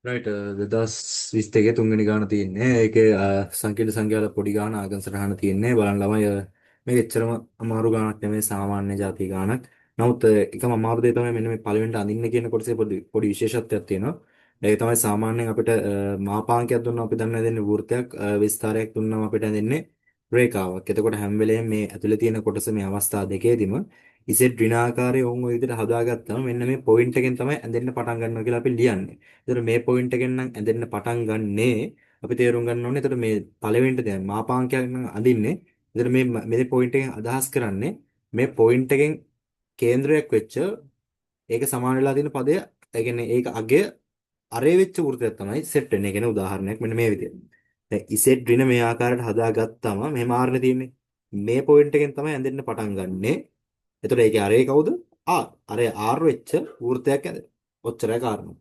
Right 2021 තුන්වෙනි ගාන තියෙන්නේ. ඒකේ සංකීර්ණ සංඛ්‍යාවල පොඩි ගාන ආගම් සටහන තියෙන්නේ. බලන්න ළමයි මේක එච්චරම අමාරු ගානක් නෙමෙයි, සාමාන්‍ය ಜಾති ගානක්. නමුත් එකම අමාරු දේ තමයි මෙන්න මේ පළවෙනිට අඳින්න කියන කොටසේ පොඩි පොඩි විශේෂත්වයක් තියෙනවා. ඒක තමයි සාමාන්‍යයෙන් අපිට මාපාංකයක් දුන්නා අපි දන්න දෙන්නේ වෘත්තයක්, විස්තරයක් දුන්නාම අපිට දෙන්නේ රේඛාවක්. එතකොට හැම වෙලේම මේ ඇතුලේ තියෙන කොටස මේ අවස්ථා දෙකේදීම ඉසෙට් ඍණාකාරයේ වුන් ඔය විදිහට හදාගත්තම මෙන්න මේ පොයින්ට් එකෙන් තමයි ඇඳෙන්න පටන් ගන්නවා කියලා අපි ලියන්නේ. එතකොට මේ පොයින්ට් එකෙන් නම් ඇදෙන්න පටන් ගන්නනේ අපි තේරුම් ගන්න ඕනේ. එතකොට මේ පළවෙනිට දැන් මාපාංකයක් නම් අඳින්නේ. එතකොට මේ පොයින්ට් එකෙන් අදහස් කරන්නේ මේ පොයින්ට් එකෙන් කේන්ද්‍රයක් වෙච්ච ඒක සමාන වෙලා තියෙන පදය, ඒ කියන්නේ ඒක අගය අරේ වෙච්ච වෘත්තයක් තමයි සෙට් වෙන්නේ. ඒ කියන්නේ උදාහරණයක් මෙන්න මේ විදිහට. දැන් ඉසෙට් ඍණ මේ ආකාරයට හදාගත්තාම මෙහෙම ආරනේ තියෙන්නේ. මේ පොයින්ට් එකෙන් තමයි ඇදෙන්න පටන් ගන්නෙ. එතකොට ඒකේ අරේ කවුද? R. අරේ R වෙච්ච වෘත්තයක් ඇද. ඔච්චරයි කාරණා.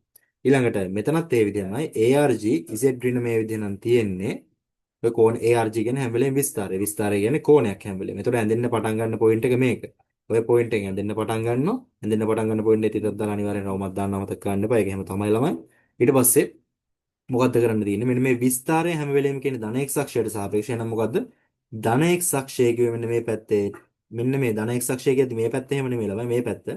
ඊළඟට මෙතනත් ඒ විදිහමයි ARG Z ඍණ මේ විදිහ නම් තියෙන්නේ. ඔය කෝණ ARG කියන්නේ හැම වෙලේම විස්තරය. විස්තරය කියන්නේ කෝණයක් හැම වෙලේම. එතකොට ඇඳෙන්න පටන් ගන්න පොයින්ට් එක මේක. ඔය පොයින්ට් එකෙන් ඇඳෙන්න පටන් ගන්නවා. ඇඳෙන්න පටන් ගන්න පොයින්ට් එක තිතක් දාලා අනිවාර්යෙන් රවුමක් දාන්න අමතක කරන්න එපා. ඒක එහෙම තමයි ළමයි. ඊට පස්සේ මොකද්ද කරන්න තියෙන්නේ? මෙන්න මේ විස්තරය හැම වෙලේම කියන්නේ ධන x අක්ෂයට සාපේක්ෂව. එහෙනම් මොකද්ද? ධන x අක්ෂය කියුවේ මෙන්න මේ පැත්තේ. මෙන්න මේ ධන x අක්ෂය කියද්දි මේ පැත්ත එහෙම නෙමෙයි ළමයි, මේ පැත්ත.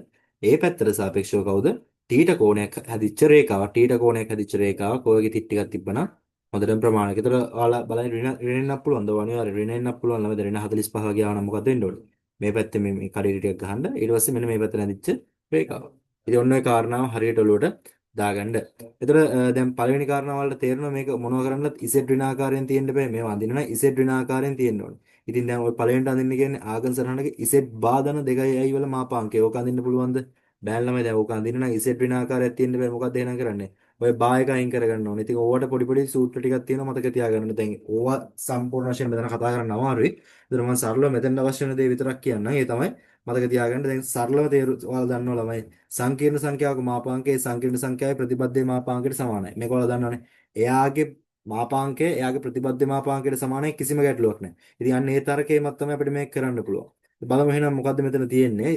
ඒ පැත්තට සාපේක්ෂව කවුද? තීට කෝණයක් හැදිච්ච රේඛාවක්. තීට කෝණයක් හැදිච්ච රේඛාවක්. ඔයගේ තිත් ටිකක් තිබ්බනම් හොඳටම ප්‍රමාණයක්. ඒතර ඔයාලා බලන්න ඍණ එන්නත් පුළුවන්. දවන්නේ ඍණ එන්නත් පුළුවන්. ළමයි ඍණ 45 ගියා නම් මොකද වෙන්න ඕනේ? මේ පැත්තේ මේ කඩේට ටිකක් ගහන්න. ඊට පස්සේ මෙන්න මේ පැත්තට හැදිච්ච රේඛාව. ඉතින් ඔන්න ඔය කාරණාව හරියට ඔලුවට දාගන්න. ඒතර දැන් පළවෙනි කාරණාව වලට තේරෙනවා මේක මොනව කරන්නත් ඉසෙට් ඍණාකාරයෙන් තියෙන්න බෑ. මේවා අඳින්න නම් ඉසෙට් ඍණාකාරයෙන් තියෙන්න ඕනේ. ඉතින් දැන් ඔය පළවෙනිට අඳින්න කියන්නේ ආගම් සරහනක ඉසෙට් බාධන 2යි වල මාපාංකය. ඕක අඳින්න පුළුවන්ද? බෑ ළමයි. දැන් ඕක අඳින්න නම් ඉසෙට් ඍණාකාරයක් තියෙන්න බෑ. මොකක්ද එහෙනම් කරන්නේ? ඔය බා එක අයින් කරගන්න ඕනේ. ඉතින් ඕවට පොඩි පොඩි සූත්‍ර ටිකක් තියෙනවා, මතක තියාගන්න. දැන් ඕවා සම්පූර්ණ වශයෙන් මෙතන කතා කරන්න අමාරුයි. ඒතර මම සරලව මෙතෙන් අවශ්‍ය වෙන දේ විතරක් කියන්නම්. ඒ තමයි මතක තියාගන්න. දැන් සරලව ඔයාලා දන්නවා ළමයි. සංකීර්ණ සංඛ්‍යාවක මාපාංකයේ සංකීර්ණ සංඛ්‍යාවේ ප්‍රතිපදයේ මාපාංකයට සමානයි. මේක ඔයාලා දන්නවනේ. එයාගේ මාපාංකය එයාගේ ප්‍රතිපදයේ මාපාංකයට සමානයි, කිසිම ගැටලුවක් නැහැ. ඉතින් අන්න ඒ තරකේමත් තමයි අපිට මේක කරන්න පුළුවන්. බලමු එහෙනම් මොකද්ද මෙතන තියෙන්නේ?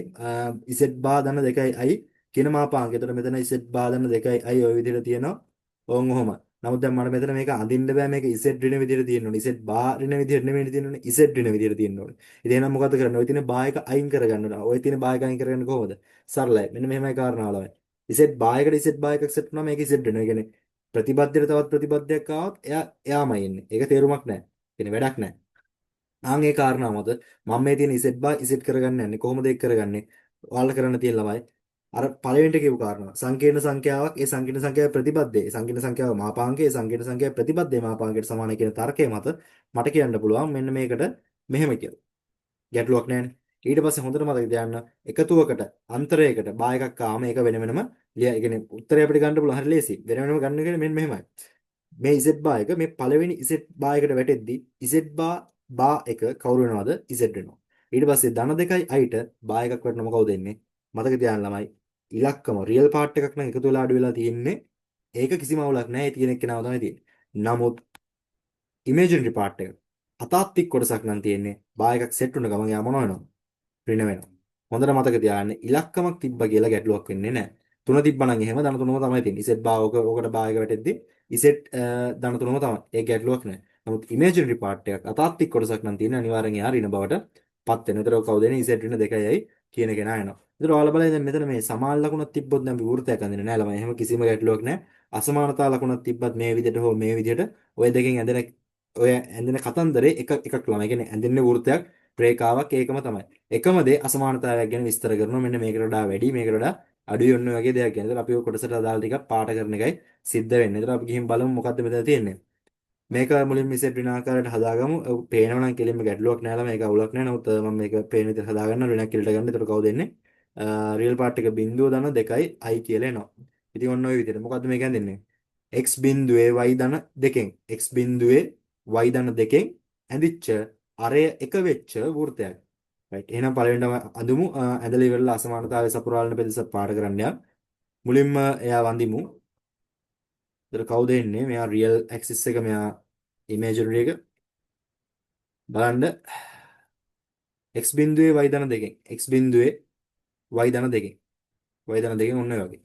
Z බා ධන 2යි කියන මාපාංකය. එතකොට මෙතන Z බා ධන 2යි ඔය විදිහට තියෙනවා. ඕන් ඔහොම. නමුත් දැන් මට මෙතන මේක අඳින්න බෑ. මේක Z ඍණ විදිහට තියෙන්න ඕනේ. Z බා ඍණ විදිහට නෙමෙයි තියෙන්න ඕනේ. Z ඍණ විදිහට තියෙන්න ඕනේ. ඉතින් එහෙනම් මොකද්ද කරන්නේ? ඔය තියෙන බා එක අයින් කරගන්න ඕන. ඔය තියෙන බා එක අයින් කරගන්න කොහොමද? සරලයි. මෙන්න මෙහෙමයි කාරණාව ළමයි. Z බා එකට Z බා එකක් සෙට් වුණාම මේක Z ඍණ. ඒ කියන්නේ ප්‍රතිබද්ධයට තවත් ප්‍රතිබද්ධයක් ආවොත් එයාමයි එන්නේ. ඒක තේරුමක් නැහැ. කියන්නේ වැඩක් නැහැ. ආන් ඒ කාරණාව මත මම මේ තියෙන Z බා Z කරගන්න යන්නේ. කොහොමද ඒක කරගන්නේ? ඔයාලා කරන්න තියෙන ළමයි අර පළවෙනිට කියපු කාරණා සංකීර්ණ සංඛ්‍යාවක්, ඒ සංකීර්ණ සංඛ්‍යාවේ ප්‍රතිපදයේ සංකීර්ණ සංඛ්‍යාව මාපාංකයේ සංකීර්ණ සංඛ්‍යාවේ ප්‍රතිපදයේ මාපාංකයට සමානයි කියන තර්කය මත මට කියන්න පුළුවන් මෙන්න මේකට මෙහෙම කියලා. ගැටලුවක් නැහැනේ. ඊට පස්සේ හොඳට මතක තියාගන්න, එකතුවකට අන්තරයකට බා එකක් ආවම ඒක වෙන වෙනම ඒ කියන්නේ උත්තරය අපිට ගන්න පුළුවන් හරි ලේසි. වෙන වෙනම ගන්න එක මෙන්න මෙහෙමයි. මේ Z බා එක මේ පළවෙනි Z බා එකට වැටෙද්දි Z බා එක කවුරු වෙනවද? Z වෙනවා. ඊට පස්සේ ධන 2යි අයිට බා එකක් වටනම කවුද එන්නේ? මතක තියාගන්න ළමයි. ඉලක්කම රියල් පාර්ට් එකක් නම් එකතු වෙලා අඩු වෙලා තියෙන්නේ. ඒක කිසිම අවුලක් නැහැ. ඒ තියෙන එක්කෙනාව තමයි තියෙන්නේ. නමුත් ඉමේජිනරි පාර්ට් එක අතාත්වික කොටසක් නම් තියෙන්නේ. බා එකක් සෙට් වුණ ගමන් යා මොන වෙනවද? ඍණ වෙනවා. හොඳට මතක තියාගන්න, ඉලක්කමක් තිබ්බ කියලා ගැටලුවක් වෙන්නේ නැහැ. තුන තිබ්බනම් එහෙම ධන තුනම තමයි තියෙන්නේ. ඉසෙට් බා ඕකට බා එක වැටෙද්දි ඉසෙට් ධන තුනම තමයි. ඒ ගැටලුවක් නැහැ. නමුත් ඉමේජිනරි පාර්ට් එකක් අතාත්වික කොටසක් නම් තියෙන්නේ, අනිවාර්යෙන් එයා ඍණ බවට පත් වෙනවා. ඒතර කවුද එන්නේ? ඉසෙට් ඍණ 2යි කියන කෙනා එනවා. ඒතර ඔයාලා බලන්න දැන් මෙතන මේ සමාන ලකුණක් තිබ්බොත් නම් විවෘතයක් අඳින්නේ නැහැ ළමයි. එහෙම කිසිම ගැටලුවක් නැහැ. අසමානතා ලකුණක් තිබ්බත් මේ විදිහට හෝ මේ විදිහට ඔය දෙකෙන් ඇඳෙන කතන්දරේ එකක් ළමයි. කියන්නේ ඇඳෙන්නේ වෘත්තයක්, රේඛාවක් ඒකම තමයි. එකම දේ අසමානතාවයක් ගැන විස්තර කරනවා. මෙන්න මේකට වඩා වැඩි, මේකට වඩා අඩුයි ඔන්න වගේ දෙයක් ගැන. ඒතර අපි ඔය කොටසට අදාළ ටිකක් පාට කරන එකයි සිද්ධ වෙන්නේ. ඒතර අපි ගිහින් බලමු මොකද්ද මෙතන තියෙන්නේ. මේක මුලින්ම ඉසෙට් විනාකාරයට හදාගමු. පේනවා නම් කෙලින්ම ගැටලුවක් නෑ ළම. මේක අවුලක් නෑ. නමුත් මම මේක පේන විදිහට හදාගන්න වෙනක් කිලට ගන්න. ඒතර කවුද එන්නේ? රියල් පාර්ට් එක බිඳුව ධන 2යි i කියලා එනවා. ඉතින් ඔන්න ඔය විදිහට. මොකද්ද මේක ඇඳෙන්නේ? x බිඳුවේ y ධන 2කින් x බිඳුවේ y ධන 2කින් ඇඳිච්ච අරය එක වෙච්ච වෘත්තයක්. right. එහෙනම් පළවෙනිටම අඳුමු. ඇඳලා ඉවරලා අසමානතාවය සපුරාලන පෙදෙස පාට කරන්න යා. මුලින්ම එයා වඳිමු. ඒතර කවුද එන්නේ? මෙයා රියල් ඇක්සිස් එක, මෙයා ඉමේජනරි එක. බලන්න x බිඳුවේ y ධන 2කින් x බිඳුවේ y ධන 2කින් y ධන 2කින් ඔන්න ඔය වගේ.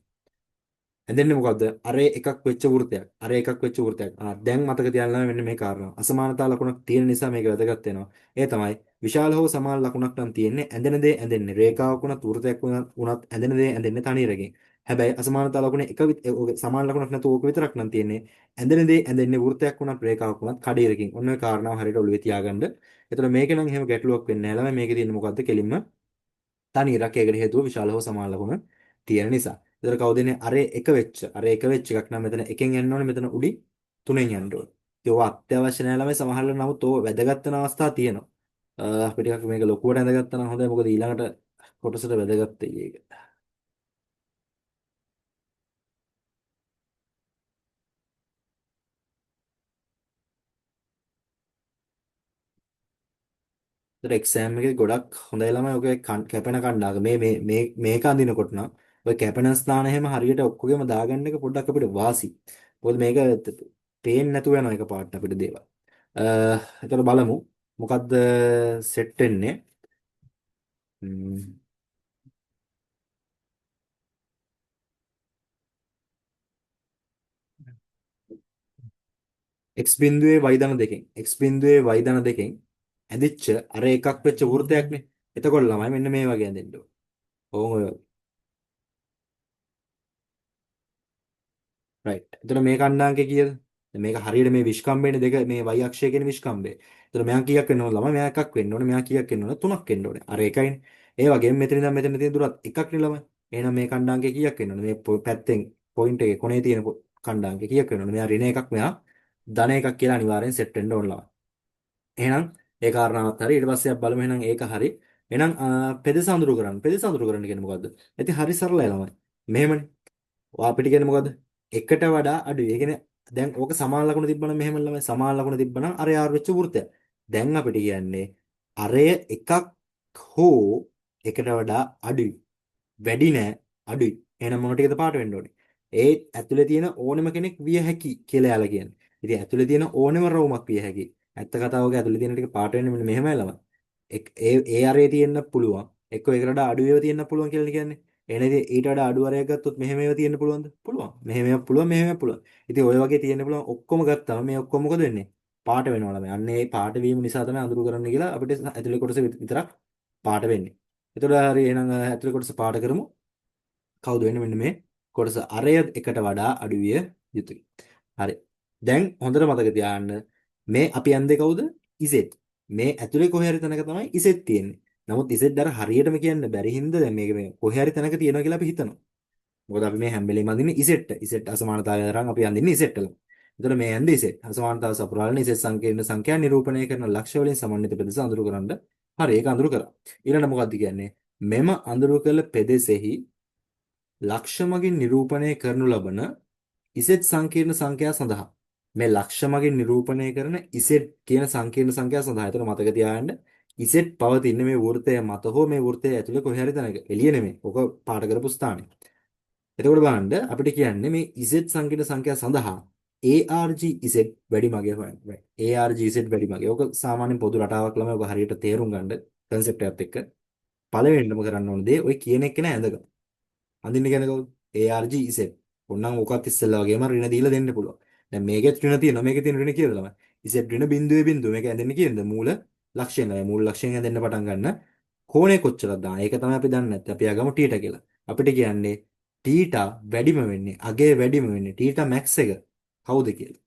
ඇඳෙන්නේ මොකද්ද? අරේ එකක් වෙච්ච වෘතයක්. අරේ එකක් වෙච්ච වෘතයක්. දැන් මතක තියාගන්න මෙන්න මේ කාරණා. අසමානතා ලකුණක් තියෙන නිසා මේක වැදගත් වෙනවා. ඒ තමයි විශාල හෝ සමාන ලකුණක් නම් තියෙන්නේ ඇඳෙන දේ ඇඳෙන්නේ. රේඛාවක් වුණත් වෘතයක් වුණත් ඇඳෙන දේ ඇඳෙන්නේ තනියරකින්. හැබැයි අසමානතා ලකුණේ සමාන ලකුණක් නැතුව ඕක විතරක් නම් තියෙන්නේ. ඇඳෙන දේ ඇඳෙන්නේ වෘතයක් වුණත් රේඛාවක් වුණත් කඩේරකින්. ඔන්න ඔය කාරණාව හරියට ඔළුවේ තියාගන්න. එතකොට මේක නම් එහෙම ගැටලුවක් වෙන්නේ නැහැ. ළමයි මේකේ තියෙන්නේ මොකද්ද? කෙලින්ම තනියරක්. ඒකට හේතුව විශාල හෝ සමාන ලකුණ තියෙන නිසා. ඒතර කවුද එන්නේ? අර එක වෙච්ච එකක් නම් මෙතන එකෙන් යන්න ඕනේ, මෙතන උඩින් තුනෙන් යන්න ඕනේ. ඉතින් ඕවා අත්‍යවශ්‍ය නැහැ ළමයි සමහරවල්. නමුත් ඕවා වැදගත් වෙන අවස්ථා තියෙනවා. අපි ටිකක් මේක ලොකුවට ඇඳගත්තා නම් හොඳයි. මොකද ඊළඟට කොටසට වැදගත් වෙයි ඒක. ඒතර එක්සෑම් එකේ ගොඩක් හොඳයි ළමයි. ඔගේ කැපෙන කණ්ඩායම මේක අඳිනකොට නම් ඔය කැපෙන ස්ථාන එහෙම හරියට ඔක්කොගෙම දාගන්න එක පොඩ්ඩක් අපිට වාසි. මොකද මේක පේන්නේ නැතුව යනවා එක පාට අපිට දේවල්. එතකොට බලමු මොකද්ද සෙට් වෙන්නේ. x බිඳුවේ y ධන දෙකෙන් x බිඳුවේ y ධන දෙකෙන් ඇදිච්ච අර එකක් වෙච්ච වෘතයක්නේ. එතකොට ළමයි මෙන්න මේ වගේ ඇදෙන්න ඕන. ඕම ඔය රයිට්. එතකොට මේ කණ්ඩාංකය කීයද? දැන් මේක හරියට මේ විස්කම්බේනේ දෙක මේ y අක්ෂය කියන විස්කම්බේ. එතකොට මෙයා කීයක් වෙන්න ඕන ළමයි? මෙයා එකක් වෙන්න ඕනේ. මෙයා කීයක් වෙන්න ඕන? තුනක් වෙන්න ඕනේ. අර එකයිනේ. ඒ වගේම මෙතන ඉඳන් මෙතන තියෙන දුරත් එකක් නේ ළමයි. එහෙනම් මේ කණ්ඩාංකය කීයක් වෙන්න ඕනේ? මේ පැත්තෙන් පොයින්ට් එකේ කොනේ තියෙන කණ්ඩාංකය කීයක් වෙන්න ඕනේ? මෙයා ඍණ එකක්, මෙයා ධන එකක් කියලා අනිවාර්යෙන් සෙට් වෙන්න ඕන ළමයි. එහෙනම් ඒ කාරණාවත් හරි. ඊට පස්සේ අපි බලමු එහෙනම් ඒක හරි. එහෙනම් පෙදෙස අඳුරු කරන්න. පෙදෙස අඳුරු කරන්න කියන්නේ මොකද්ද? ඉතින් හරි සරලයි ළමයි. මෙහෙමනේ. ඔය අපිට කියන්නේ මොකද්ද? එකට වඩා අඩුයි. ඒ කියන්නේ දැන් ඕක සමාන ලකුණ තිබ්බනම් මෙහෙම ළමයි. සමාන ලකුණ තිබ්බනම් අරය ආර් වෙච්ච වෘත්තය. දැන් අපිට කියන්නේ අරය එකක් හෝ එකට වඩා අඩුයි. වැඩි නෑ, අඩුයි. එහෙනම් මොන ටිකද පාට වෙන්න ඕනේ? ඒ ඇතුලේ තියෙන ඕනෙම කෙනෙක් විය හැකි කියලා යාලා කියන්නේ. ඉතින් ඇතුලේ තියෙන ඕනෙම රවුමක් විය හැකි. ඇත්ත කතාවක ඇතුලේ තියෙන ටික පාට වෙන්නේ මෙන්න මෙහෙමයි ළමයි. ඒ අරේ තියෙන්න පුළුවන්. එක්ක ඒකට වඩා අඩු ඒවා තියෙන්න පුළුවන් කියලා කියන්නේ. එහෙනම් ඉතින් ඊට වඩා අඩු අරයක් ගත්තොත් මෙහෙම ඒවා තියෙන්න පුළුවන්ද? පුළුවන්. මෙහෙම ඒවා පුළුවන්, මෙහෙම ඒවා පුළුවන්. ඉතින් ඔය වගේ තියෙන්න පුළුවන් ඔක්කොම ගත්තාම මේ ඔක්කොම මොකද වෙන්නේ? පාට වෙනවා ළමයි. අන්න ඒ පාට වීම නිසා තමයි අඳුරු කරන්න කියලා අපිට ඇතුලේ කොටස විතරක් පාට වෙන්නේ. එතකොට හරි එහෙනම් ඇතුලේ කොටස පාට කරමු. කවුද වෙන්නේ? මෙන්න මේ කොටස අරය එකට වඩා අඩු විය යුතුයි. හරි. දැන් හොඳට මතක තියාගන්න මේ අපි යන්නේ කවුද? ඉසෙට්. මේ ඇතුලේ කොහේ හරි තැනක තමයි ඉසෙට් තියෙන්නේ. නමුත් ඉසෙට් අර හරියටම කියන්න බැරි හින්දා දැන් මේක මේ කොහේ හරි තැනක තියෙනවා කියලා අපි හිතනවා. මොකද අපි මේ හැම වෙලේම අඳින්නේ ඉසෙට්. ඉසෙට් අසමානතාවය දරන් අපි අඳින්නේ ඉසෙට් වල. එතකොට මේ යන්නේ ඉසෙට්. අසමානතාව සපුරාලන ඉසෙට් සංකීර්ණ සංඛ්‍යා නිරූපණය කරන ලක්ෂ්‍ය වලින් සමන්විත පෙදෙස අඳුරු කරන්න. හරි ඒක අඳුරු කරා. ඊළඟට මොකක්ද කියන්නේ? මෙම අඳුරු කළ පෙදෙසෙහි ලක්ෂ මගින් නිරූපණය කරනු ලබන ඉසෙට් සංකීර්ණ සංඛ්‍යා සඳහා මේ ලක්ෂ මගින් නිරූපණය කරන ඉසෙට් කියන සංකීර්ණ සංඛ්‍යා සඳහා එතන මතක තියාගන්න ඉසෙට් පවතින්නේ මේ වෘත්තය මත හෝ මේ වෘත්තය ඇතුලේ කොහේ හරි තැනක එළිය නෙමෙයි. ඔක පාට කරපු ස්ථානේ. එතකොට බලන්න අපිට කියන්නේ මේ ඉසෙට් සංකීර්ණ සංඛ්‍යා සඳහා ARG ඉසෙට් වැඩි මගේ හොයන්න. ARG ඉසෙට් වැඩි මගේ. ඔක සාමාන්‍යයෙන් පොදු රටාවක් ළමයි ඔක හරියට තේරුම් ගන්න concept එකත් එක්ක පළවෙනිම කරන්න ඕන දේ ඔය කියන එක නෑ ඇඳගන්න. අඳින්න කියන්නේ කවුද? ARG ඉසෙට්. ඕනනම් ඕකත් ඉස්සෙල්ලා වගේම ඍණ දීලා දෙන්න පුළුවන්. දැන් මේකෙත් ඍණ තියෙනවා. මේකේ තියෙන ඍණ කීයද ළමයි? ඉසෙට් ඍණ බිඳුවේ බිඳුව. මේක ඇඳෙන්නේ කීයද? මූල ලක්ෂයෙන්. මූල ලක්ෂයෙන් ඇඳෙන්න පටන් ගන්න. කෝණය කොච්චරද දාන? ඒක තමයි අපි දන්නේ නැත්තේ. අපි ආගම තීටා කියලා. අපිට කියන්නේ තීටා වැඩිම වෙන්නේ, අගේ වැඩිම වෙන්නේ තීටා මැක්ස් එක කවුද කියලා.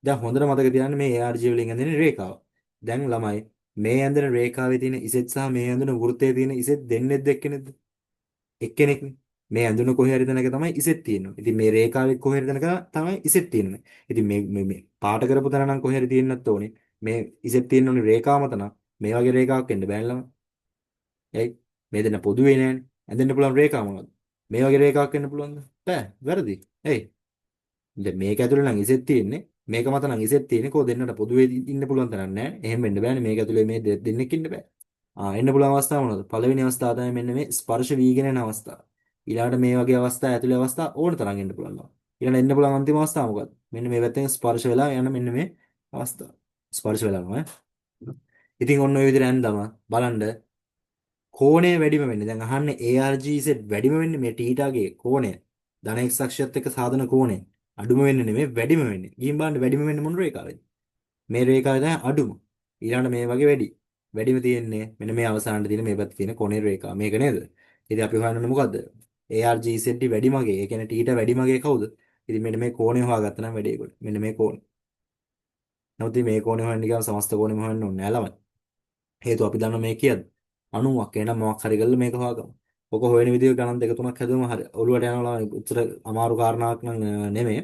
දැන් හොඳට මතක තියාගන්න මේ ARG වලින් ඇඳෙන රේඛාව. දැන් ළමයි මේ ඇඳෙන රේඛාවේ තියෙන ඉසෙට් සහ මේ ඇඳෙන වෘත්තයේ තියෙන ඉසෙට් දෙන්නෙක්ද එක්කෙනෙක්ද? එක්කෙනෙක්නේ. මේ ඇඳුන කොහේ හරි තැනක තමයි ඉසෙට් තියෙන්නේ. ඉතින් මේ රේඛාවේ කොහේ හරි තැනක තමයි ඉසෙට් තියෙන්නේ. ඉතින් මේ පාට කරපු තැන නම් කොහේ හරි තියෙන්නත් ඕනේ. මේ ඉසෙට් තියෙන්න ඕනේ රේඛාව මත නම් මේ වගේ රේඛාවක් එන්න බෑනලම. එයි මේ දෙන්න පොදුවේ නෑනේ. ඇඳෙන්න පුළුවන් රේඛාව මොනවද? මේ වගේ රේඛාවක් එන්න පුළුවන්ද? බෑ. වැරදි. එයි දැන් මේක ඇතුලේ නම් ඉසෙට් තියෙන්නේ. මේක මත නම් ඉසෙට් තියෙන්නේ. කො දෙන්නට පොදුවේ ඉන්න පුළුවන් තරක් නෑ. එහෙම වෙන්න බෑනේ. මේක ඇතුලේ මේ දෙන්නෙක් ඉන්න බෑ. එන්න පුළුවන් අවස්ථාව මොනවද? පළවෙනි අවස්ථාව තමයි මෙන්න මේ ස්පර්ශ වීගෙන යන අවස්ථාව. ඊළඟට මේ වගේ අවස්ථා ඇතුලේ අවස්ථා ඕන තරම් එන්න පුළුවන්. ඊළඟට එන්න පුළුවන් අන්තිම අවස්ථාව මොකද්ද? මෙන්න මේ පැත්තෙන් ස්පර්ශ වෙලා යන මෙන්න මේ අවස්ථාව. ස්පර්ශ වෙලා නෝ ඉතින් ඔන්න ඔය විදිහට ඇන්දම බලන්න කෝණය වැඩිම වෙන්නේ. දැන් අහන්නේ ARG Z වැඩිම වෙන්නේ මේ තීටාගේ කෝණය. ධන x අක්ෂයත් එක්ක සාධන කෝණය අඩුම වෙන්නේ නෙමෙයි වැඩිම වෙන්නේ. ගිහින් බලන්න වැඩිම වෙන්නේ මොන රේඛාවේද? මේ රේඛාවේ තමයි අඩුම. ඊළඟට මේ වගේ වැඩි. වැඩිම තියෙන්නේ මෙන්න මේ අවසානයේ තියෙන මේ පැත්තේ තියෙන කොනේ රේඛාව. මේක නේද? ඉතින් අපි හොයන්නේ මොකද්ද? ARGZD වැඩි මගේ. ඒ කියන්නේ θ වැඩි මගේ කවුද? ඉතින් මෙන්න මේ කෝණය හොයාගත්තා නම් වැඩේ ඒගොල්ලෝ. මෙන්න මේ කෝණය. නමුත් ඉතින් මේ කෝණය හොයන්න ගියාම සමස්ත කෝණයම හොයන්න ඕනේ නෑ ළමයි. හේතුව අපි දන්නවා මේ කියද්දි 90ක් එහෙනම් මොකක් හරි කරලා මේක හොයාගමු. ඔක හොයන විදිහ ගණන් දෙක තුනක් හැදුවම හරි. ඔළුවට යනවා උත්තර අමාරු කාරණාවක් නම් නෙමෙයි.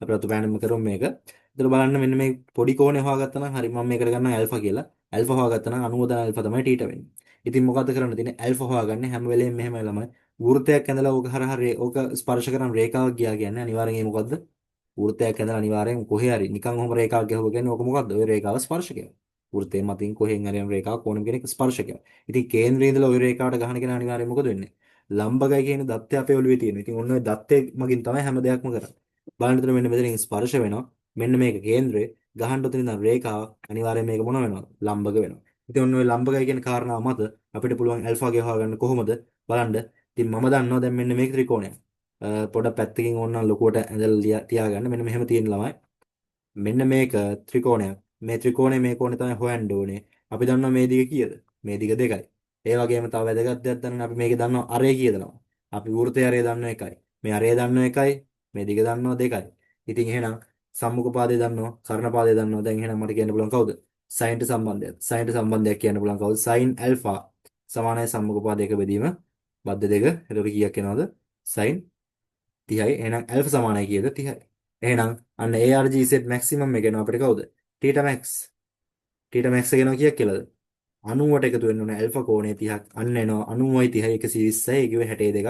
අපි රතු පෑනම කරමු මේක. ඒතර බලන්න මෙන්න මේ පොඩි කෝණය හොයාගත්තා නම් හරි. මම මේකට ගන්නවා ඇල්ෆා කියලා. ඇල්ෆා හොයාගත්තා නම් 90 දන ඇල්ෆා තමයි ටීටා වෙන්නේ. ඉතින් මොකද්ද කරන්න තියෙන්නේ? ඇල්ෆා හොයාගන්නේ හැම වෙලේම මෙහෙම ළමයි. වෘත්තයක් ඇඳලා ඕක හරහා ඕක ස්පර්ශ කරන රේඛාවක් ගියා කියන්නේ අනිවාර්යෙන් ඒ මොකද්ද? වෘත්තයක් ඇඳලා අනිවාර්යෙන් කොහේ හරි නිකන් ඔහොම රේඛාවක් ගහුවා කියන්නේ ඕක මොකද්ද? ওই රේඛාව ස්පර්ශකයක්. වෘත්තයෙන් මතින් කොහෙන් හරි යන රේඛාවක් ඕනම කෙනෙක් ස්පර්ශකයක්. ඉතින් කේන්ද්‍රයේ ඉඳලා ওই රේඛාවට ගහන කෙනා අනිවාර්යෙන් මොකද වෙන්නේ? ලම්බකයි කියන දත්තය අපේ ඔළුවේ තියෙනවා. ඉතින් ඔන්න ඔය දත්තේ මගින් තමයි හැම දෙයක්ම කරන්නේ. බලන්න මෙතන මෙන්න මෙතනින් ස්පර්ශ වෙනවා. මෙන්න මේක කේන්ද්‍රය. ගහන්න උතන ඉඳන් රේඛාව අනිවාර්යෙන් මේක මොන වෙනවද? ලම්බක වෙනවා. ඉතින් ඔන්න ඔය ලම්බකයි කියන කාරණාව මත අපිට පුළුවන් ඇල්ෆා ගේ හොයාගන්න කොහොමද? බලන්න. ඉතින් මම දන්නවා දැන් මෙන්න මේක ත්‍රිකෝණයක්. පොඩ පැත්තකින් ඕනනම් ලොකුවට ඇඳලා තියාගන්න. මෙන්න මෙහෙම තියෙන ළමයි. මෙන්න මේක ත්‍රිකෝණයක්. මේ ත්‍රිකෝණය මේ කෝණය තමයි හොයන්න ඕනේ. අපි දන්නවා මේ දිග කීයද? මේ දිග 2යි. ඒ වගේම තව වැදගත් දෙයක් දන්න අපි මේකේ දන්නවා අරය කීයද ළමයි. අපි වෘත්තයේ අරය දන්නවා 1යි. මේ අරය දන්නවා 1යි. මේ දිග දන්නවා 2යි. ඉතින් එහෙනම් සම්මුඛ පාදේ දන්නවා, කර්ණ පාදේ දන්නවා. දැන් එහෙනම් මට කියන්න පුළුවන් කවුද? සයින්ට සම්බන්ධයක්. සයින්ට සම්බන්ධයක් කියන්න පුළුවන් කවුද? සයින් ඇල්ෆා සමානයි සම්මුඛ පාදයක බෙදීම බද්ධ දෙක. එතකොට කීයක් එනවද? සයින් 30යි. එහෙනම් ඇල්ෆා සමානයි කීයද? 30යි. එහෙනම් අන්න ARGZ මැක්සිමම් එක එනවා අපිට කවුද? Theta Max. තීටා මැක්ස් එක එනවා කීයක් කියලාද? 90ට එකතු වෙන්න ඕනේ ඇල්ෆා කෝණය 30ක්. අන්න එනවා 90යි 30යි 120යි. ඒ කිව්වේ 62ක්.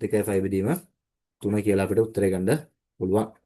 2යි 5 බෙදීම 3 කියලා අපිට උත්තරේ ගන්න පුළුවන්.